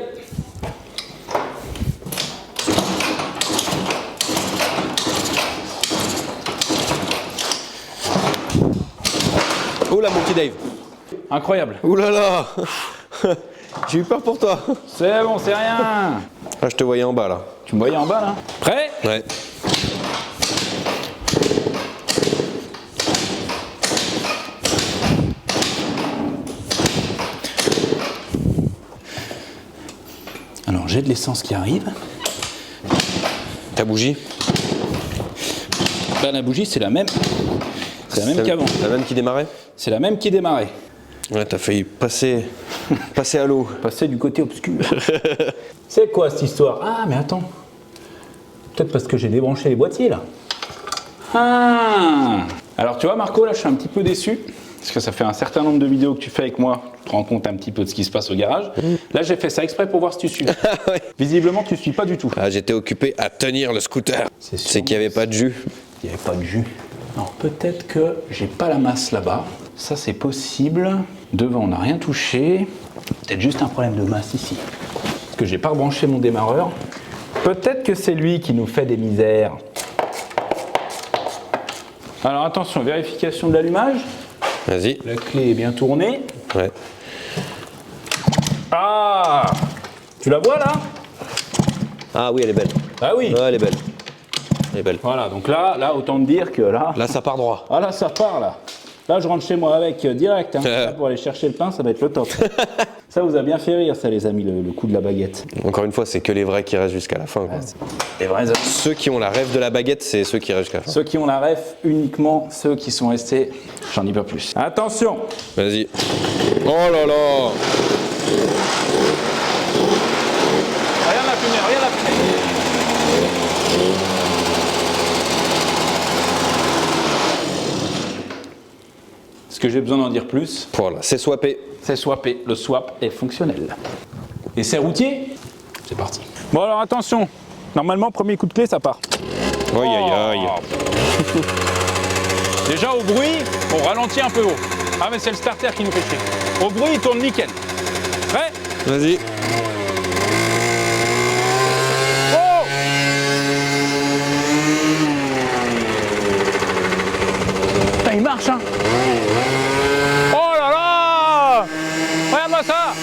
Oh là, mon petit Dave. Incroyable. Ouh là là. J'ai eu peur pour toi. C'est bon, c'est rien. Ah, je te voyais en bas là. Tu me voyais en bas là? Prêt? Ouais. Alors j'ai de l'essence qui arrive. Ta bougie. Bah, la bougie c'est la même. C'est la même qu'avant. La même qui démarrait. C'est la même qui démarrait. Ouais, t'as failli passer à l'eau. Passer du côté obscur. C'est quoi cette histoire? Ah mais attends. Peut-être parce que j'ai débranché les boîtiers là. Ah. Alors tu vois Marco, là je suis un petit peu déçu. Parce que ça fait un certain nombre de vidéos que tu fais avec moi. Tu te rends compte un petit peu de ce qui se passe au garage. Là j'ai fait ça exprès pour voir si tu suis. Ouais. Visiblement tu suis pas du tout. Ah, j'étais occupé à tenir le scooter. C'est qu'il n'y avait pas de jus. Il n'y avait pas de jus. Alors peut-être que j'ai pas la masse là-bas. Ça c'est possible. Devant on n'a rien touché. Peut-être juste un problème de masse ici. Parce que j'ai pas rebranché mon démarreur. Peut-être que c'est lui qui nous fait des misères. Alors attention, vérification de l'allumage. Vas-y. La clé est bien tournée. Ouais. Ah! Tu la vois là? Ah oui, elle est belle. Ah oui! Ouais, elle est belle. Elle est belle. Voilà, donc là, autant te dire que là... Là, ça part droit. Ah là, ça part là. Là, je rentre chez moi avec direct. Hein. Là, pour aller chercher le pain, ça va être le top. Ça vous a bien fait rire, ça, les amis, le coup de la baguette. Encore une fois, c'est que les vrais qui restent jusqu'à la fin. Quoi. Les vrais amis. Ceux qui ont la rêve de la baguette, c'est ceux qui restent jusqu'à la fin. Ceux qui ont la ref, uniquement ceux qui sont restés. J'en dis pas plus. Attention! Vas-y. Oh là là! Regarde la fumée, regarde la fumée. Est-ce que j'ai besoin d'en dire plus? Voilà, c'est swappé. C'est swappé. Le swap est fonctionnel. Et c'est routier? C'est parti. Bon alors attention. Normalement, premier coup de clé, ça part. Aïe aïe aïe. Déjà au bruit, on ralentit un peu haut. Ah mais c'est le starter qui nous fait chier. Au bruit, il tourne nickel. Prêt? Vas-y. Oh! Putain, il marche, hein? Oh là là! Regarde-moi ça!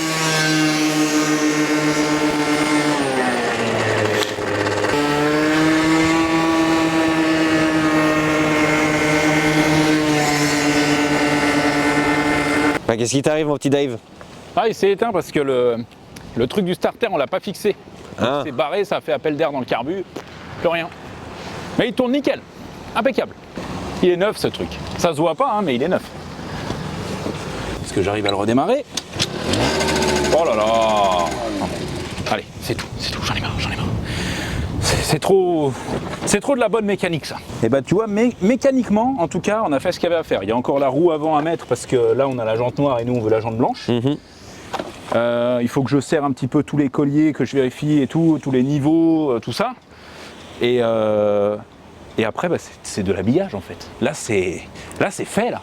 Bah, qu'est-ce qui t'arrive, mon petit Dave? Ah, il s'est éteint parce que le truc du starter, on l'a pas fixé. Ah. C'est barré, ça a fait appel d'air dans le carbu, plus rien. Mais il tourne nickel, impeccable. Il est neuf ce truc. Ça se voit pas, hein, mais il est neuf. Est-ce que j'arrive à le redémarrer? Oh là là! Allez, c'est tout, j'en ai marre, C'est trop de la bonne mécanique ça. Et bah tu vois, mécaniquement, en tout cas, on a fait ce qu'il y avait à faire. Il y a encore la roue avant à mettre parce que là on a la jante noire et nous on veut la jante blanche. Il faut que je serre un petit peu tous les colliers, que je vérifie et tout, tous les niveaux, tout ça. Et après, bah, c'est de l'habillage en fait. Là c'est fait là.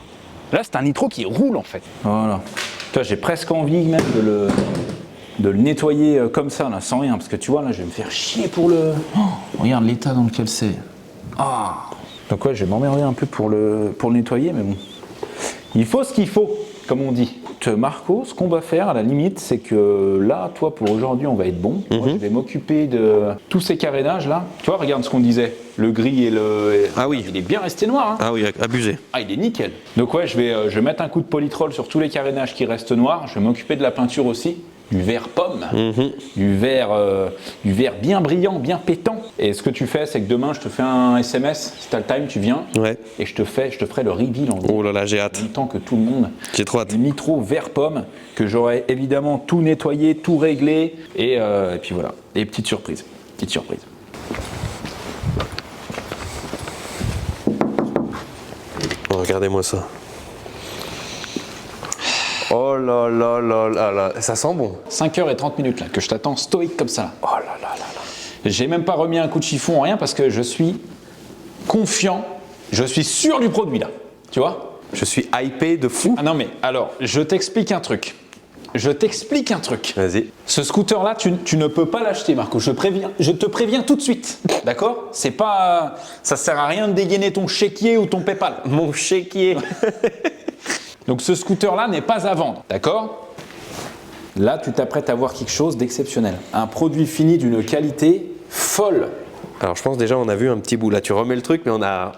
Là c'est un nitro qui roule en fait. Voilà. Toi j'ai presque envie même de le nettoyer comme ça, là, sans rien, parce que tu vois, là, je vais me faire chier pour le... Oh, regarde l'état dans lequel c'est. Ah. Donc ouais, je vais m'emmerder un peu pour le nettoyer, mais bon. Il faut ce qu'il faut, comme on dit. Marco, ce qu'on va faire, à la limite, c'est que là, toi, pour aujourd'hui, on va être bon. Moi, je vais m'occuper de tous ces carénages, là. Tu vois, regarde ce qu'on disait. Le gris et le... Ah oui. Il est bien resté noir, hein. Ah oui, abusé. Ah, il est nickel. Donc ouais, je vais mettre un coup de polytrol sur tous les carénages qui restent noirs. Je vais m'occuper de la peinture aussi. Du vert pomme, du vert bien brillant, bien pétant. Et ce que tu fais, c'est que demain, je te fais un SMS, si t'as le time, tu viens, Ouais. et je te ferai le reveal en Oh là là, j'ai hâte. même temps que tout le monde. J'ai trop hâte. Du nitro vert pomme, que j'aurai évidemment tout nettoyé, tout réglé, et puis voilà. Et petite surprise. Oh, regardez-moi ça. Oh là là là là là. Ça sent bon. 5h30 là, que je t'attends stoïque comme ça. Oh là là là là. J'ai même pas remis un coup de chiffon, rien, parce que je suis confiant, je suis sûr du produit là. Tu vois? Je suis hypé de fou. Ah non mais alors, je t'explique un truc. Vas-y. Ce scooter là, tu ne peux pas l'acheter, Marco. Je te préviens tout de suite. D'accord? C'est pas, ça sert à rien de dégainer ton chéquier ou ton PayPal. Mon chéquier. Donc ce scooter là n'est pas à vendre. D'accord? Là, tu t'apprêtes à voir quelque chose d'exceptionnel. Un produit fini d'une qualité folle. Alors je pense déjà on a vu un petit bout. Là tu remets le truc, mais on a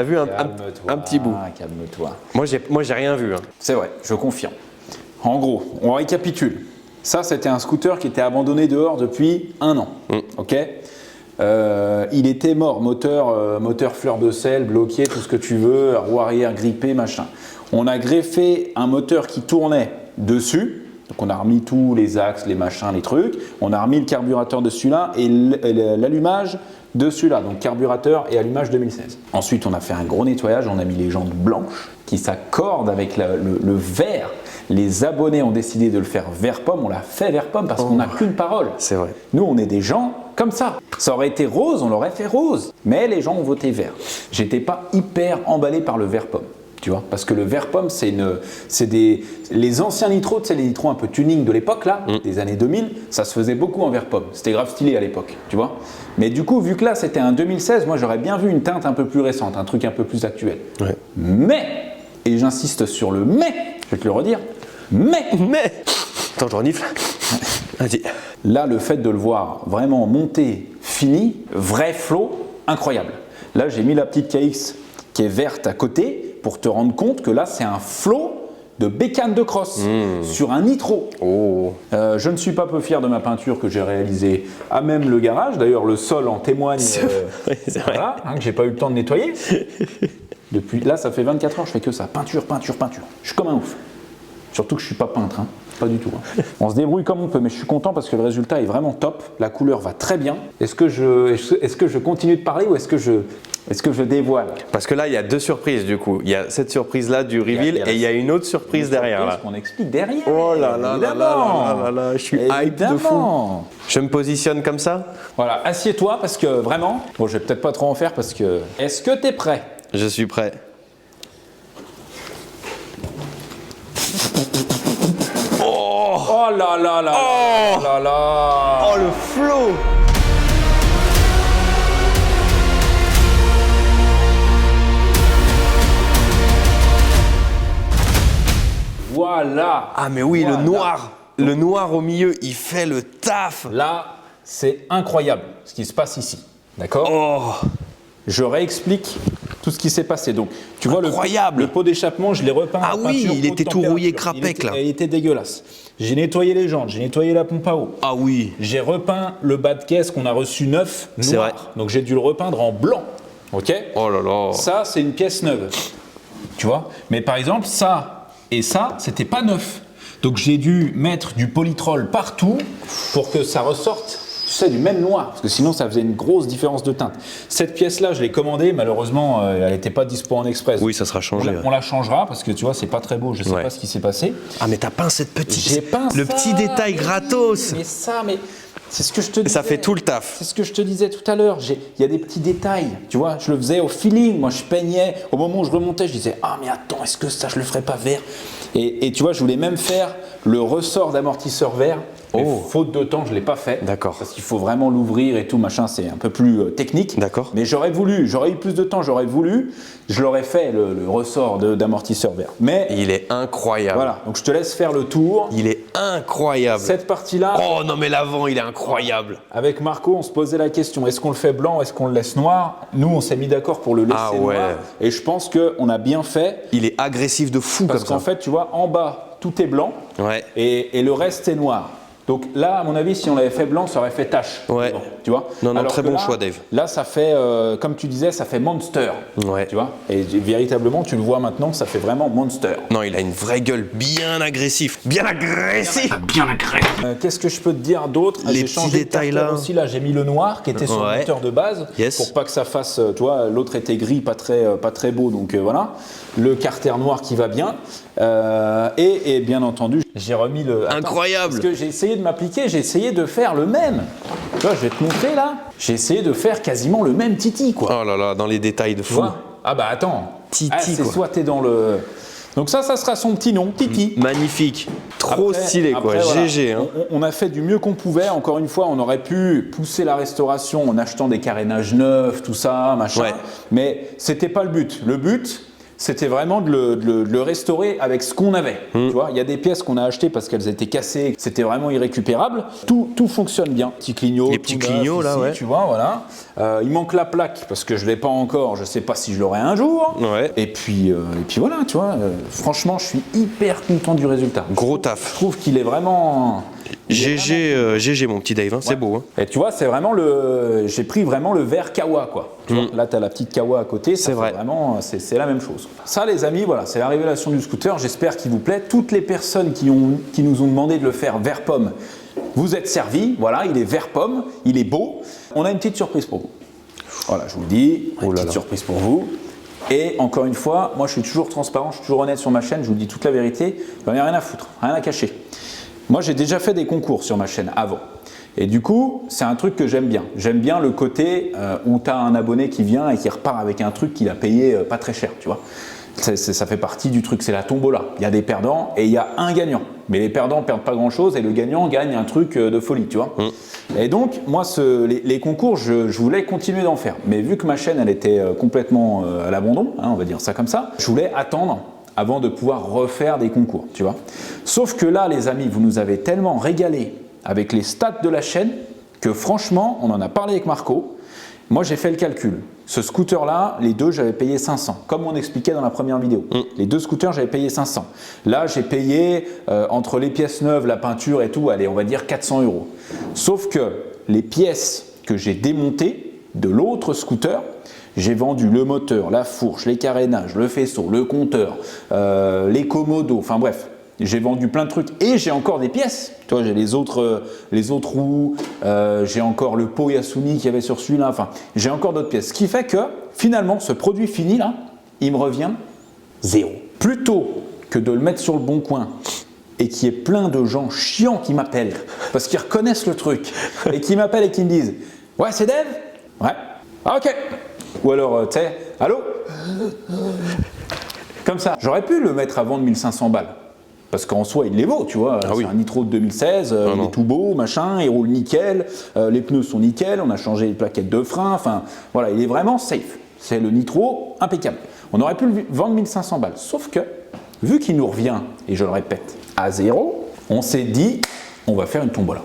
vu un petit bout. Calme-toi. Moi j'ai rien vu. Hein. C'est vrai, je confirme. En gros, on récapitule. Ça, c'était un scooter qui était abandonné dehors depuis 1 an. Ok. Il était mort, moteur fleur de sel, bloqué, tout ce que tu veux, roue arrière grippée, machin. On a greffé un moteur qui tournait dessus. Donc on a remis tous les axes, les machins, les trucs. On a remis le carburateur dessus là et l'allumage dessus là. Donc carburateur et allumage 2016. Ensuite, on a fait un gros nettoyage. On a mis les jantes blanches qui s'accordent avec le vert. Les abonnés ont décidé de le faire vert pomme. On l'a fait vert pomme parce qu'on n'a qu'une parole. C'est vrai. Nous, on est des gens comme ça. Ça aurait été rose, on l'aurait fait rose. Mais les gens ont voté vert. J'étais pas hyper emballé par le vert pomme. tu vois. Parce que le vert pomme, les anciens nitros, tu sais, les nitros un peu tuning de l'époque, là, des années 2000, ça se faisait beaucoup en vert pomme. C'était grave stylé à l'époque, tu vois. Mais du coup, vu que là, c'était un 2016, moi, j'aurais bien vu une teinte un peu plus récente, un truc un peu plus actuel. Ouais. Mais, et j'insiste sur le mais, je vais te le redire, mais, Attends, je renifle. Vas-y. là, le fait de le voir vraiment monter, fini, vrai flow, incroyable. Là, j'ai mis la petite KX qui est verte à côté pour te rendre compte que là, c'est un flow de bécane de cross sur un nitro. Oh. Je ne suis pas peu fier de ma peinture que j'ai réalisée à même le garage. D'ailleurs, le sol en témoigne. Oui, c'est vrai. Voilà, que j'ai pas eu le temps de nettoyer. Depuis là, ça fait 24 heures, je fais que ça. Peinture. Je suis comme un ouf. Surtout que je suis pas peintre, hein. Pas du tout. Hein. On se débrouille comme on peut, mais je suis content parce que le résultat est vraiment top. La couleur va très bien. Est-ce que je continue de parler ou est-ce que je dévoile? Parce que là, il y a deux surprises du coup. Il y a cette surprise-là du reveal et il y a une autre surprise derrière là. Qu'on explique derrière. Oh là là là là là, je suis hype de fou. Évidemment. Je me positionne comme ça. Voilà, assieds-toi parce que vraiment, bon, je vais peut-être pas trop en faire parce que. Est-ce que t'es prêt? Je suis prêt. Oh là là là là là. Oh le flow. Voilà. Ah mais oui, Voilà. le noir au milieu, il fait le taf. Là, c'est incroyable ce qui se passe ici. D'accord? Oh. Je réexplique tout ce qui s'est passé. Donc, tu vois, Incroyable. le pot d'échappement, je l'ai repeint. Ah en oui, peinture il haute était tout température. rouillé crapec, là. Il était dégueulasse. J'ai nettoyé les jantes, j'ai nettoyé la pompe à eau. Ah oui. J'ai repeint le bas de caisse qu'on a reçu neuf, C'est noir. vrai. Donc, j'ai dû le repeindre en blanc. Ok? Oh là là. Ça, c'est une pièce neuve. Tu vois? Mais par exemple, ça et ça, c'était pas neuf. Donc j'ai dû mettre du polytrol partout pour que ça ressorte, tu sais, du même noir. Parce que sinon, ça faisait une grosse différence de teinte. Cette pièce-là, je l'ai commandée. Malheureusement, elle n'était pas dispo en express. Oui, ça sera changé. On la changera parce que tu vois, c'est pas très beau. Je sais Ouais. pas ce qui s'est passé. Ah mais t'as peint cette petite. J'ai peint le ça, petit détail mais gratos. oui, mais c'est ce que je te disais. Ça fait tout le taf. C'est ce que je te disais tout à l'heure. Il y a des petits détails. Tu vois, je le faisais au feeling. Moi, je peignais. Au moment où je remontais, je disais ah mais attends, est-ce que ça je le ferais pas vert? Et tu vois, je voulais même faire le ressort d'amortisseur vert. Mais faute de temps, je l'ai pas fait. D'accord. Parce qu'il faut vraiment l'ouvrir et tout, machin, c'est un peu plus technique. D'accord. Mais j'aurais eu plus de temps, je l'aurais fait le ressort d'amortisseur vert. Mais Il est incroyable. voilà, donc je te laisse faire le tour. Il est incroyable. Cette partie-là, Oh non mais l'avant, il est incroyable. avec Marco, on se posait la question, est-ce qu'on le fait blanc, est-ce qu'on le laisse noir? Nous, on s'est mis d'accord pour le laisser Ah ouais. noir. Et je pense qu'on a bien fait, Il est agressif de fou parce comme qu'en ça. fait, tu vois, en bas, tout est blanc Ouais. et le reste est noir. Donc là, à mon avis, si on l'avait fait blanc, ça aurait fait tache. Ouais. Bon, tu vois. Non, Alors très que bon là, choix, Dave. Là, ça fait, comme tu disais, ça fait monster. Ouais. Tu vois. Et véritablement, tu le vois maintenant, ça fait vraiment monster. Non, il a une vraie gueule bien agressif. Bien agressif. Qu'est-ce que je peux te dire d'autre? Les J'ai petits changé de détails, carter là. aussi, là, j'ai mis le noir qui était sur le Ouais. moteur de base Yes. pour pas que ça fasse, tu vois, l'autre était gris, pas très beau, donc voilà. Le carter noir qui va bien. Et bien entendu, j'ai remis le. Attends, Incroyable. Parce que j'ai essayé de m'appliquer, j'ai essayé de faire le même. Tu vois, je vais te montrer là. J'ai essayé de faire quasiment le même titi, quoi. Oh là là, dans les détails de Tu fou. vois? Ah bah attends. Titi, c'est quoi. soit t'es dans le. Donc ça sera son petit nom, Titi. Magnifique. Trop Après- stylé quoi. après, voilà. GG. Hein. On a fait du mieux qu'on pouvait. Encore une fois, on aurait pu pousser la restauration en achetant des carénages neufs, tout ça, machin. Ouais. Mais c'était pas le but. Le but, c'était vraiment de le restaurer avec ce qu'on avait. Tu vois, il y a des pièces qu'on a achetées parce qu'elles étaient cassées, c'était vraiment irrécupérable. Tout fonctionne bien. Petit clignot, Les tout petits neuf clignots, là, ici, ouais. Tu vois, voilà. Il manque la plaque parce que je l'ai pas encore. Je sais pas si je l'aurai un jour. Ouais. Et puis voilà, tu vois. Franchement, je suis hyper content du résultat. Gros Je taf. trouve qu'il est vraiment. GG, GG mon petit Dave. Hein. C'est beau. Hein. Et tu vois, c'est vraiment j'ai pris vraiment le verre Kawa, quoi. Tu vois, là, tu as la petite Kawa à côté. Ça C'est fait vrai. Vraiment, c'est la même chose. Ça, les amis, voilà, c'est la révélation du scooter. J'espère qu'il vous plaît. Toutes les personnes qui nous ont demandé de le faire vert pomme, vous êtes servis. Voilà, il est vert pomme, il est beau. On a une petite surprise pour vous. Voilà, je vous le dis, une petite surprise pour vous. Et encore une fois, moi, je suis toujours transparent, je suis toujours honnête sur ma chaîne. Je vous dis toute la vérité. J'en ai rien à foutre, rien à cacher. Moi, j'ai déjà fait des concours sur ma chaîne avant. Et du coup, c'est un truc que j'aime bien. J'aime bien le côté où tu as un abonné qui vient et qui repart avec un truc qu'il a payé pas très cher, tu vois. Ça fait partie du truc, c'est la tombola. Il y a des perdants et il y a un gagnant. Mais les perdants perdent pas grand-chose et le gagnant gagne un truc de folie, tu vois. Et donc, moi, les concours, je voulais continuer d'en faire. Mais vu que ma chaîne, elle était complètement à l'abandon, hein, on va dire ça comme ça, je voulais attendre avant de pouvoir refaire des concours, tu vois. Sauf que là, les amis, vous nous avez tellement régalé avec les stats de la chaîne que franchement, on en a parlé avec Marco. Moi, j'ai fait le calcul. Ce scooter-là, les deux, j'avais payé 500, comme on expliquait dans la première vidéo. Les deux scooters, j'avais payé 500. Là, j'ai payé entre les pièces neuves, la peinture et tout, allez, on va dire 400 €. Sauf que les pièces que j'ai démontées de l'autre scooter, j'ai vendu le moteur, la fourche, les carénages, le faisceau, le compteur, les commodos, enfin bref. J'ai vendu plein de trucs et j'ai encore des pièces. Tu vois, j'ai les autres roues, j'ai encore le pot Yasuni qu'il y avait sur celui-là. Enfin, j'ai encore d'autres pièces. Ce qui fait que finalement, ce produit fini là, il me revient 0. Plutôt que de le mettre sur le bon coin et qu'il y ait plein de gens chiants qui m'appellent parce qu'ils reconnaissent le truc et qui m'appellent et qui me disent « Ouais, c'est Dave ?»« Ouais. Ah, ok. » Ou alors, tu sais, « Allô ?» Comme ça. J'aurais pu le mettre à vendre 1500 balles. Parce qu'en soi, il les vaut, tu vois. C'est un Nitro de 2016, il est tout beau, machin, il roule nickel, les pneus sont nickel, on a changé les plaquettes de frein, enfin, voilà, il est vraiment safe. C'est le Nitro impeccable. On aurait pu le vendre 1500 balles. Sauf que, vu qu'il nous revient, et je le répète, à 0, on s'est dit, on va faire une tombola.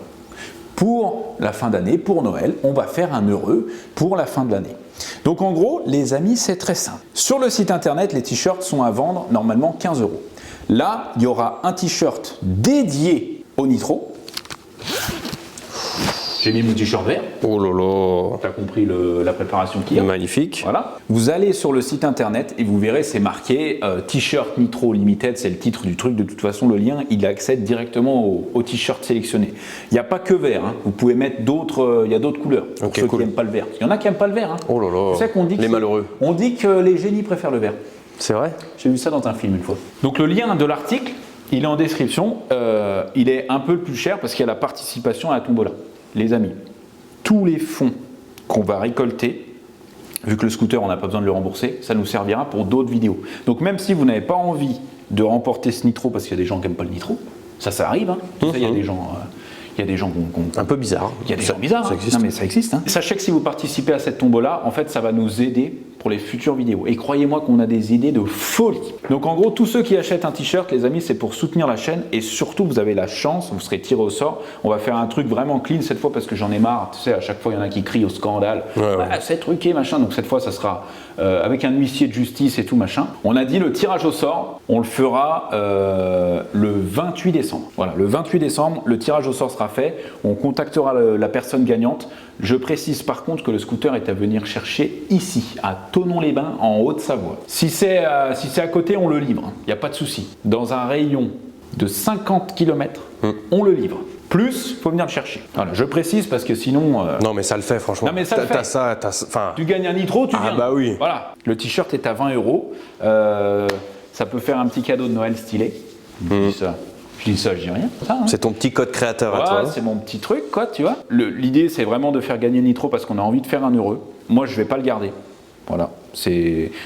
Pour la fin d'année, pour Noël, on va faire un heureux pour la fin de l'année. Donc en gros, les amis, c'est très simple. Sur le site internet, les t-shirts sont à vendre normalement 15 €. Là, il y aura un t-shirt dédié au Nitro. J'ai mis mon t-shirt vert. Oh là là. Tu as compris la préparation qu'il y a. Magnifique. Voilà. Vous allez sur le site internet et vous verrez, c'est marqué t-shirt Nitro Limited, c'est le titre du truc. De toute façon, le lien, il accède directement au t-shirt sélectionné. Il n'y a pas que vert. Hein. Vous pouvez mettre d'autres, il y a d'autres couleurs. Pour ceux qui n'aiment pas le vert. Il y en a qui n'aiment pas le vert. Hein. Oh là là. Tu sais qu'on dit les malheureux. On dit que les génies préfèrent le vert. C'est vrai? J'ai vu ça dans un film une fois. Donc le lien de l'article, il est en description. Il est un peu plus cher parce qu'il y a la participation à la tombola. Les amis, tous les fonds qu'on va récolter, vu que le scooter, on n'a pas besoin de le rembourser, ça nous servira pour d'autres vidéos. Donc même si vous n'avez pas envie de remporter ce Nitro parce qu'il y a des gens qui n'aiment pas le Nitro, ça arrive. Hein. Il y a des gens... Il y a des gens un peu bizarres. Il y a des gens bizarres. Ça existe. Non, mais ça existe. Hein. Sachez que si vous participez à cette tombola, en fait, ça va nous aider pour les futures vidéos. Et croyez-moi qu'on a des idées de folie. Donc en gros, tous ceux qui achètent un t-shirt, les amis, c'est pour soutenir la chaîne. Et surtout, vous avez la chance, vous serez tiré au sort. On va faire un truc vraiment clean cette fois parce que j'en ai marre. Tu sais, à chaque fois, il y en a qui crient au scandale. C'est truqué, machin. Donc cette fois, ça sera avec un huissier de justice et tout, machin. On a dit le tirage au sort, on le fera le 28 décembre. Voilà, le 28 décembre, le tirage au sort sera fait. On contactera la personne gagnante. Je précise par contre que le scooter est à venir chercher ici, à Thonon-les-Bains, en Haute-Savoie. Si c'est à côté, on le livre, il n'y a pas de souci. Dans un rayon de 50 km, on le livre. Plus, il faut venir le chercher. Voilà, je précise parce que sinon... Non mais ça le fait franchement. Non mais ça le fait. Tu gagnes un Nitro, tu viens. Ah bah oui. Voilà. Le t-shirt est à 20 €. Ça peut faire un petit cadeau de Noël stylé. Je dis ça, je dis rien. Hein. C'est ton petit code créateur à toi. C'est mon petit truc, quoi, tu vois. L'idée, c'est vraiment de faire gagner Nitro parce qu'on a envie de faire un heureux. Moi, je vais pas le garder. Voilà.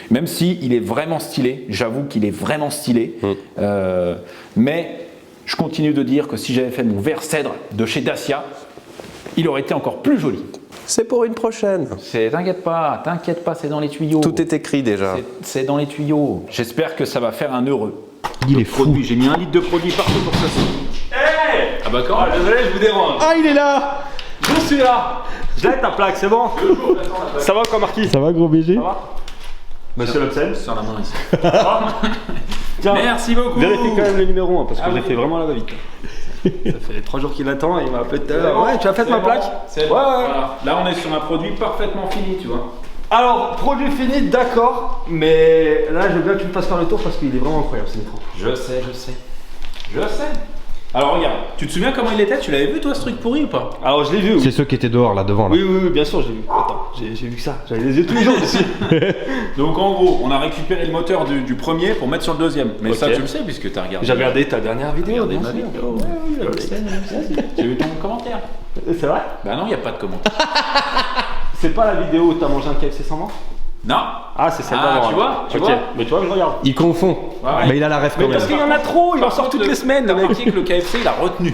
Même si il est vraiment stylé, j'avoue qu'il est vraiment stylé. Mais je continue de dire que si j'avais fait mon vert cèdre de chez Dacia, il aurait été encore plus joli. C'est pour une prochaine. T'inquiète pas, c'est dans les tuyaux. Tout est écrit déjà. C'est dans les tuyaux. J'espère que ça va faire un heureux. Il est fou. J'ai mis 1 litre de produit partout pour ça. Hey! Ah bah quand désolé, je vous dérange. Ah, il est là! Je suis là! Je l'ai ta plaque, c'est bon? Ça va quoi, Marquis? Ça va, gros BG? Ça va? Monsieur Lobsen? Sur la main ici. Tiens, merci beaucoup. Vérifie quand même le numéro, hein, parce que j'ai fait vraiment la va-vite. Ça fait 3 jours qu'il attend et il m'a appelé tout à l'heure. Ouais, tu as fait ma plaque? C'est bon. Voilà. Là, on est sur un produit parfaitement fini, tu vois. Alors, produit fini, d'accord, mais là, je veux bien que tu me fasses faire le tour parce qu'il est vraiment incroyable, ce micro. Je sais. Alors, regarde, tu te souviens comment il était? Tu l'avais vu, toi, ce truc pourri ou pas? Alors, je l'ai vu. C'est ceux qui étaient dehors là devant. Là. Oui, bien sûr, je l'ai vu. Attends, j'ai vu que ça. J'avais les yeux tous les jours dessus. Donc, en gros, on a récupéré le moteur du premier pour mettre sur le deuxième. Mais Ok. ça, tu le sais, puisque tu as regardé. J'avais regardé ta dernière vidéo. Regardé bien ma sûr. vidéo. Ouais, je sais. J'ai vu ton commentaire. C'est vrai? Bah non, il n'y a pas de commentaire. C'est pas la vidéo où t'as mangé un KFC sans moi? Non. Ah, c'est celle Ah, d'avant. tu vois, tu Ok. vois. Mais tu vois, je regarde. Il confond. Ouais. Mais il a la ref quand Mais même. parce qu'il y en a trop, il en sort toutes les semaines, T'as le mec. remarqué que le KFC, il a retenu.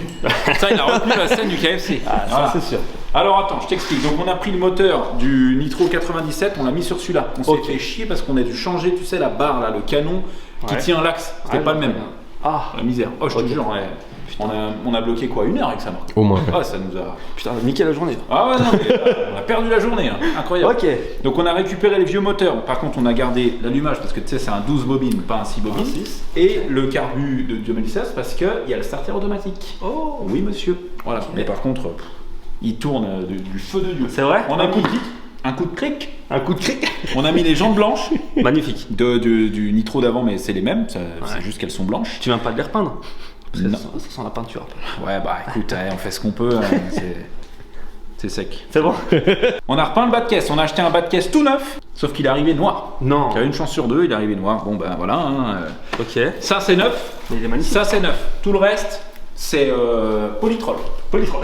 Ça, il a retenu la scène du KFC. Ah, ça, Voilà. c'est sûr. Alors attends, je t'explique. Donc on a pris le moteur du Nitro 97, on l'a mis sur celui-là. On s'est Ok. fait chier parce qu'on a dû changer, tu sais, la barre là, le canon qui Ouais. tient l'axe. C'était Ouais, pas le même. Ah, La misère. Oh, je te Ok. jure, ouais. On a bloqué quoi, 1 heure avec ça, Marc. Au moins. Ah, ça nous a. putain, nickel la journée. Ah ouais, non, mais, on a perdu la journée, hein. Incroyable. Ok. Donc on a récupéré les vieux moteurs. Par contre, on a gardé l'allumage parce que tu sais, c'est un 12 bobines, pas un 6 bobines. Un 6. Et le carbu de 2016 parce qu'il y a le starter automatique. Oh. Oui, monsieur. Voilà. Mais par contre, il tourne du feu de Dieu. C'est vrai? On a mis un coup de cric. Un coup de cric. On a mis les jantes blanches Magnifique. du Nitro d'avant, mais c'est les mêmes. C'est juste qu'elles sont blanches. Tu viens pas de les repeindre? Parce que Non. ça sent la peinture. Ouais, bah écoute, on fait ce qu'on peut. C'est sec. C'est bon? On a repeint le bas de caisse. On a acheté un bas de caisse tout neuf, sauf qu'il est arrivé noir. Non. Il y a une chance sur deux, il est arrivé noir. Bon, ben voilà. hein, Ok. Ça, c'est neuf. Mais il est magnifique. Ça, c'est neuf. Tout le reste, c'est polytrol. Polytrol.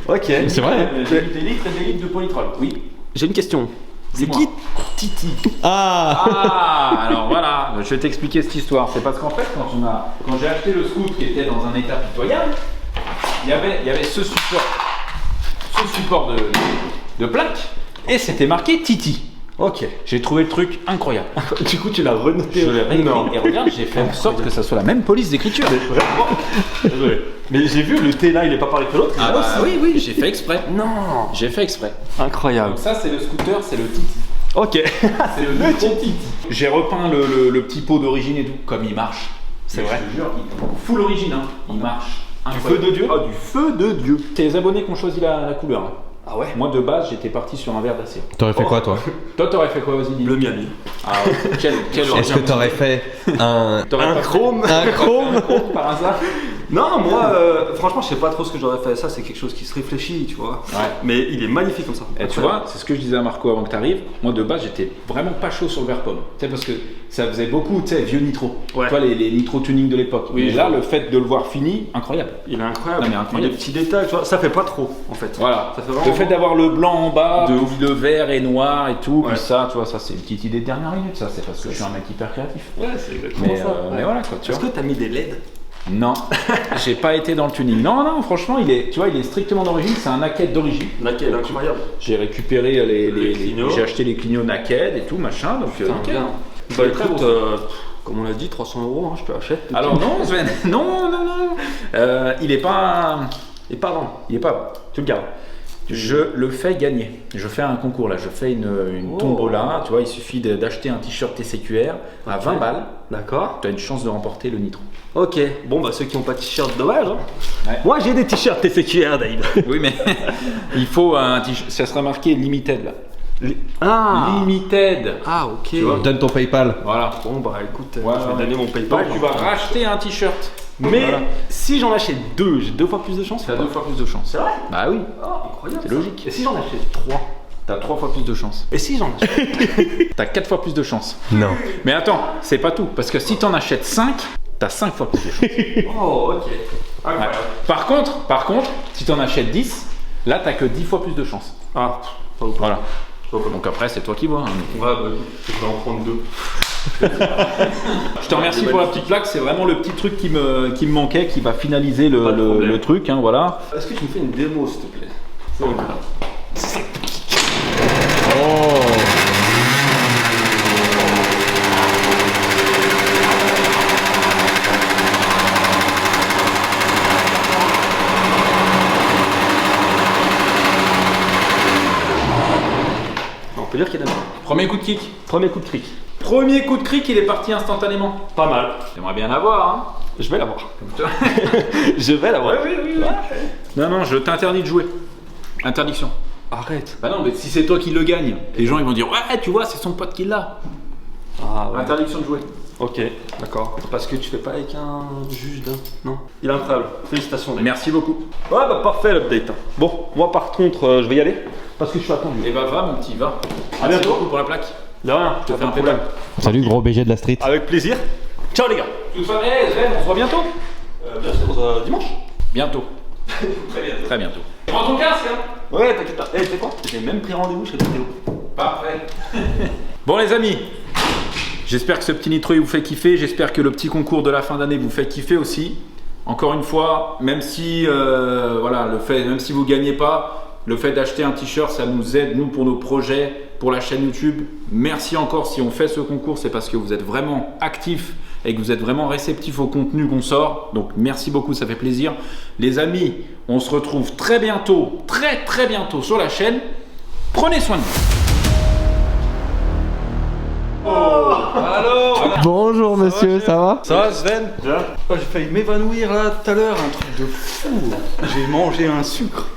Ok. C'est vrai. Des litres et des litres de polytrol. Oui. J'ai une question. C'est Dis-moi. qui Titi? Ah Ah, alors voilà, je vais t'expliquer cette histoire. C'est parce qu'en fait, quand j'ai acheté le scoot qui était dans un état pitoyable, il y avait ce support de plaque et c'était marqué Titi. Ok. J'ai trouvé le truc incroyable. Du coup, tu l'as renoté. Je l'ai réécrit énorme. et regarde, j'ai fait en sorte que ça soit la même police d'écriture. Désolé. Mais j'ai vu le T là, il est pas pareil que l'autre. Ah Là bah aussi. oui, j'ai fait exprès. Non. J'ai fait exprès. Incroyable. Donc ça, c'est le scooter, c'est le Titi. Ok. C'est le Titi. J'ai repeint le petit pot d'origine et tout, comme il marche. C'est Mais vrai. Je te jure, full origine, hein. Il marche. Du Incroyable. feu de Dieu. Ah, du feu de Dieu. C'est les abonnés qui ont choisi la couleur. hein. Ah ouais. Moi, de base, j'étais parti sur un verre d'acier. T'aurais fait quoi toi? Toi, t'aurais fait quoi, vas-y, dis. Le Miami. Ah ouais. Quel Est-ce que t'aurais fait un T'aurais pas fait chrome. un chrome? par hasard? Non, moi, franchement, je sais pas trop ce que j'aurais fait. Ça, c'est quelque chose qui se réfléchit, tu vois. Ouais. Mais il est magnifique comme ça. Et tu vois, c'est ce que je disais à Marco avant que tu arrives. Moi, de base, j'étais vraiment pas chaud sur le verre pomme. Tu sais, parce que ça faisait beaucoup, tu sais, vieux nitro. Ouais. Tu vois, les nitro tuning de l'époque. Oui, Mais je là, vois. le fait de le voir fini, incroyable. Il est incroyable. Non, mais incroyable. Les petits détails, tu vois. Ça fait pas trop, en fait. Voilà. Ça fait vraiment. Le fait d'avoir le blanc en bas, De puis ouf. le vert et noir et tout, Ouais. puis ça, tu vois, ça, c'est une petite idée de dernière minute, ça. C'est parce que je suis un mec hyper créatif. Ouais, c'est exactement Mais, ça. mais voilà, quoi, tu Est-ce vois. que t'as mis des LED? Non, j'ai pas été dans le tuning. Non, non, franchement, il est strictement d'origine. C'est un naked d'origine. Laquelle? Incroyable. J'ai récupéré Les clignots. j'ai acheté les clignots naked et tout machin, donc Putain, nickel. bien. Il Bah est très écoute, beau. comme on l'a dit, 300 €, hein, je peux acheter. Alors non, Sven, non. Il est pas Et pas avant. il est pas. Tu le gardes. Je le fais gagner. Je fais un concours là. Je fais une Oh. tombola. Tu vois, il suffit d'acheter un t-shirt TCQR à 20 balles. D'accord. Tu as une chance de remporter le nitro. Ok. Bon, bah ceux qui n'ont pas de t-shirt, dommage. Hein. Ouais. Moi, j'ai des t-shirts TCQR, Dave. Oui, mais il faut un t-shirt. Ça sera marqué limited là. Ah. Limited. Ah, ok. Tu vois. Donne ton PayPal. Voilà. Bon, bah écoute, Ouais, je vais ouais. donner mon PayPal. Donc tu vas racheter un t-shirt. Mais Voilà. si j'en achète 2, j'ai 2 fois plus de chance. Tu as 2 fois plus de chance. C'est vrai? Bah oui. Oh, incroyable. C'est ça. logique. Et si j'en achète 3? T'as 3 fois plus de chance. Et si j'en achète? T'as 4 fois plus de chance. Non. Mais attends, c'est pas tout. Parce que si t'en achètes 5, t'as 5 fois plus de chance. Oh, ok. Ouais. Incroyable. Par contre, si t'en achètes 10, là t'as que 10 fois plus de chance. Ah, pas ouf. Voilà. Pas ouf. Donc après, c'est toi qui vois. hein. Ouais, bah je vais en prendre 2. Je te remercie pour la petite plaque. C'est vraiment le petit truc qui me manquait, qui va finaliser Pas de problème. le truc. Hein, voilà. Est-ce que tu me fais une démo, s'il te plaît? On peut dire qu'il y a de la Premier coup de kick. Premier coup de cric. Premier coup de cric, il est parti instantanément. Pas mal. J'aimerais bien l'avoir. Hein. Je vais l'avoir. Je vais l'avoir. oui. Non, je t'interdis de jouer. Interdiction. Arrête. Bah non, mais si c'est toi qui le gagne, les gens ils vont dire ouais, tu vois, c'est son pote qui l'a. Ah ouais. Interdiction de jouer. Ok, d'accord. Parce que tu fais pas avec un juge d'un. Non. Il est incroyable. Félicitations, Dave. Merci beaucoup. Ouais, bah parfait l'update. Bon, moi par contre, je vais y aller. Parce que je suis attendu. Et bah va mon petit, va. À bientôt. Merci beaucoup pour la plaque. De rien, Je te fais un PayPal. Salut gros BG de la street. Avec plaisir. Ciao les gars. Toute soirée, Sven, on se voit bientôt. Bien sûr, dimanche. Bientôt. Très bien. Très bientôt. Prends ton casque, hein. Ouais, t'inquiète pas. Eh, tu sais quoi? J'ai même pris rendez-vous chez le Théo. Parfait. Bon les amis, j'espère que ce petit nitro il vous fait kiffer, j'espère que le petit concours de la fin d'année vous fait kiffer aussi. Encore une fois, même si voilà, même si vous gagnez pas, le fait d'acheter un t-shirt, ça nous aide nous pour nos projets, pour la chaîne YouTube. Merci encore si on fait ce concours, c'est parce que vous êtes vraiment actifs et que vous êtes vraiment réceptifs au contenu qu'on sort. Donc merci beaucoup, ça fait plaisir. Les amis, on se retrouve très bientôt, très bientôt sur la chaîne. Prenez soin de vous. Alors Bonjour monsieur, ça va? Ça va Sven? J'ai failli m'évanouir là tout à l'heure, un truc de fou. J'ai mangé un sucre.